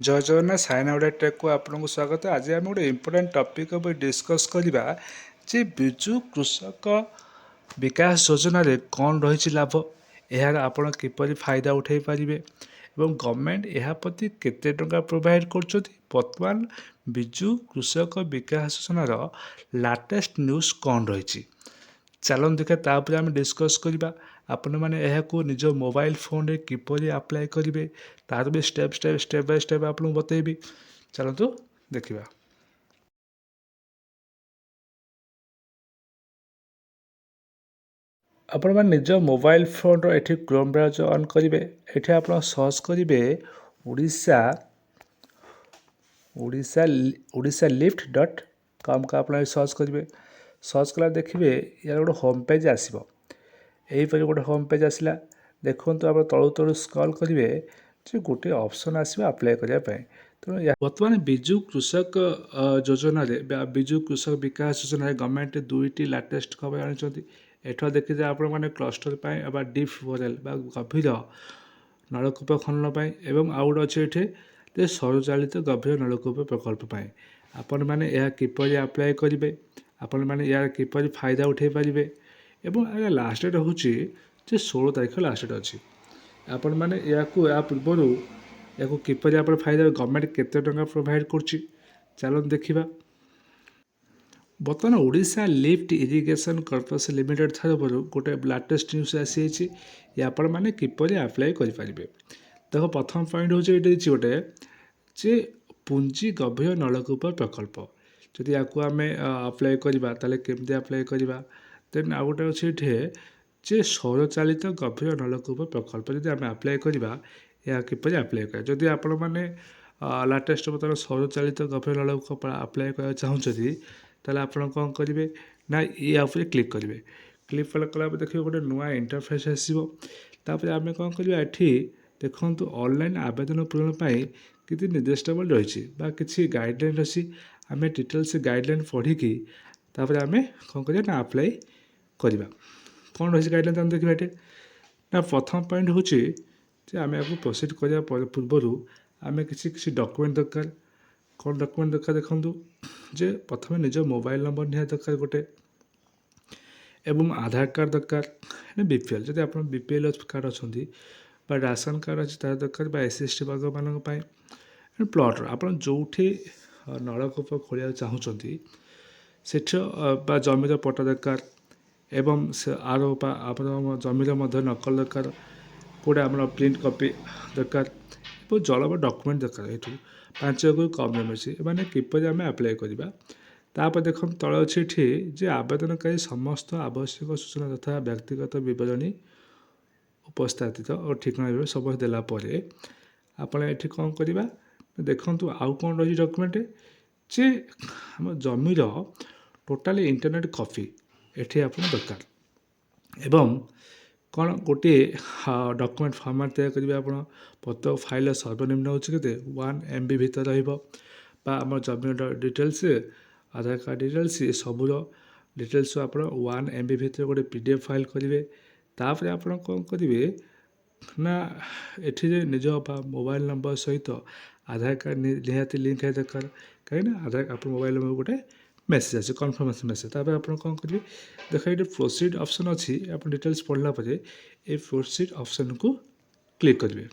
जय Jagannath sign update को आपको स्वागत। आज आम गोटे इम्पोर्टाट टपिक उपर डिस्कस करवा जे बिजु कृषक विकास योजना रे कौन रही लाभ, यार आपण किपरि फायदा उठाई पारे और गवर्नमेंट यह प्रति केते टंका प्रोवाइड कर। बर्तमान बिजु कृषक विकास योजनार लाटेस्ट न्यूज़ कौन रही, चलन देखा तापर आम डिस्कस करवा। आपण मैंने निज मोबाइल फोन रे किपरि अप्लाई करेंगे तार भी स्टेप बाय स्टेप आपको बतेबी। चलतु देखा। आपण मैंने निज मोबाइल फोन रो एठी क्रोम ब्राउजर ऑन करेंगे। एठी आप सर्च करेंगे उड़ीसा उड़ीसा उड़ीसा लिफ्ट डट कम का आप सर्च करेंगे। सर्च कला देखिए यार गोटे होम पेज आसो। यहीपरि गोटे होम पेज आसला। देखो आप तलू तलू स्क्रॉल करेंगे जो गोटे ऑप्शन आसो अप्लाई करने। तेणु बर्तमान बिजु कृषक योजना बिजु कृषक विकास योजना गवर्नमेंट दुईटी लाटेस्ट खबर आनी। एठा देखिए आप क्लस्टर पर डीप बोरेल गभीर नलकूप खनन एवं आउ गोटे अच्छे ये सौरचालित गभीर नलकूप प्रकल्प आपण मैंने यह किपरि अप्लाई करेंगे, आपण मैंने यार किपरि फायदा उठाई पारे। एवं लास्ट डेट हूँ 16 तारीख लास्ट डेट अच्छी। आपण मैंने या पूर्वर या किपरि आप फायदा गवर्नमेंट केते टंका प्रोवाइड कर। चलन देखा। बर्तमान Odisha lift irrigation corporation limited तरफ गोटे लाटेस्ट न्यूज़ आसी आपण मैंने किपरि अप्लाई करें। देखो प्रथम पॉइंट हूँ ये गोटे जे पुंजी गभीर नलकूप प्रकल्प जदि या आम अप्लाई करवा केमती अप्लाई करवा। देन आउ गोटे अच्छे ये जे सौर चालित गभीर नलकूप प्रकल्प जदि आम अप्लाई करवा या किपरि अप्लाई कर। जदि आपण मैंने लाटेस्ट बर्तमान सौर चालित गभीर नलकूप अप्लाई करना चाहूँगी ताले आप कौन करेंगे ना ये क्लिक करेंगे। क्लिक कला देखिए गोटे नुआ इंटरफेस आसो। तापर आम कौन करवा ये देखूँ ऑनलाइन आवेदन पूरण किसी निर्दिष्ट रही कि गाइडलाइन अच्छी आम डिटेल्स गाइडलाइन पढ़ी तापर आम कौन कर अप्लाई करवा। कौन रही गाइडलाइन आम देखा ये ना प्रथम पॉइंट हूँ आम आपको प्रोसीड करने पूर्वर आम किसी डॉक्यूमेंट दरकार। कौन डॉक्यूमेंट दरकार देखूँ जे प्रथम निज मोबाइल नंबर निहा दरकार गोटे एवं आधार कार्ड दरकार। बीपीएल जब आप बीपीएल कार्ड अच्छा राशन कार्ड अच्छी तार दरकार एससी वर्ग मान प्लॉट आप जो नलकूप खोलिया चाहूँगी सेठ जमीर पट्टा दरकार एवं आर आप जमीर नकल दरकार कौटे आम प्रिंट कॉपी दरकार और जल डॉक्यूमेंट दरकार। ये 5 को कम अच्छी मैंने किपरि आम अप्लाई करवा। तापर देख तल अच्छे ये जे आवेदनकारी समस्त आवश्यक सूचना तथा व्यक्तिगत विवरणी उपस्थापित और ठिकाना सब देलापर आप कौन करवा देखूँ आउ कौन रही डॉक्यूमेंट जे आम जमीर टोटाल इंटरनेट कॉपी एठी आप दरकार एवं कौन गोटे डॉक्यूमेंट फॉर्मेट तैयार करेंगे। आप प्रत्येक फाइल सर्वनिम्न हो 1 MB भितर रम जमीन डिटेल्स आधार कार्ड डिटेल्स ये सबूर डिटेल्स आप 1 MB भितर गोटे PDF फाइल करेंगे। तापर आप कौन करेंगे ना ये निज मोबाइल नंबर सहित आधार कार्ड निहाती लिंक है दरकार कहीं आधार आप मोबाइल नंबर गोटे मेसेज आसे कन्फर्मेशन मेसेज। तापर आप कौन करेंगे देखा ये प्रोसीड ऑप्शन अच्छी आप डिटेल्स पढ़ला ये प्रोसीड ऑप्शन को क्लिक करेंगे।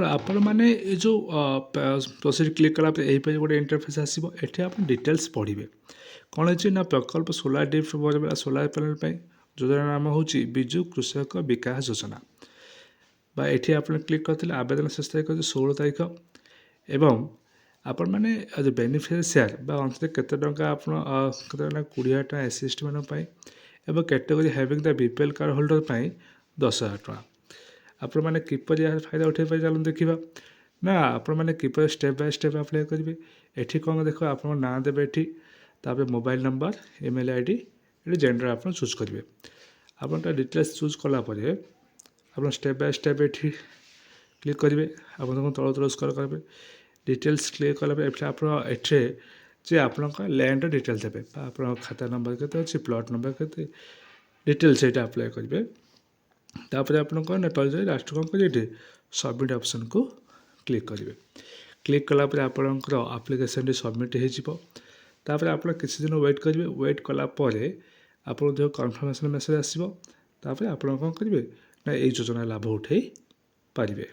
आपण मैंने जो प्रोसीड क्लिक कला गोटे इंटरफेस आसो। ये आप डिटेल्स पढ़े कौन है ना प्रकल्प सोलार डिप्ट सोलार पैनल योजना नाम हूँ बिजु कृषक विकास योजना ये आप क्लिक करते आवेदन शेष तारीख 16 तारीख एवं आपण मैंने बेनिफिशियरी अंत केते टंका आप 20,000 टका एससी मानी एवं category having the BPL card holder 10,000 टका आपण मैंने किपरि फायदा उठे पाए। चलो देखा ना आपण मैंने किपरि स्टेप बाय स्टेप अप्लाई करेंगे। ये कौन देख आप ना देवे ये मोबाइल नंबर ईमेल आईडी ये जेंडर आप चूज करेंगे। आप डिटेल्स चूज कलापर आप स्टेप बाय स्टेप ये क्लिक करेंगे। आप तल तल स्क्रॉल करेंगे डिटेल्स क्लिक कलापर आप जे आप लैंड डिटेल्स देते आप खाता नंबर के अच्छे प्लॉट नंबर के डिटेल्स ये अप्लाई करेंगे। तापर आप कौन तल जाए लास्ट कौन करेंगे सबमिट ऑप्शन को क्लिक करेंगे। क्लिक कलापर आपणकर आप्लिकेसन सबमिट होपर आप किसी दिन वेट करेंगे। वेट कलापर आप कन्फर्मेसन मेसेज आसो। तापर आप कौन करेंगे ना ये योजना लाभ उठे पारे।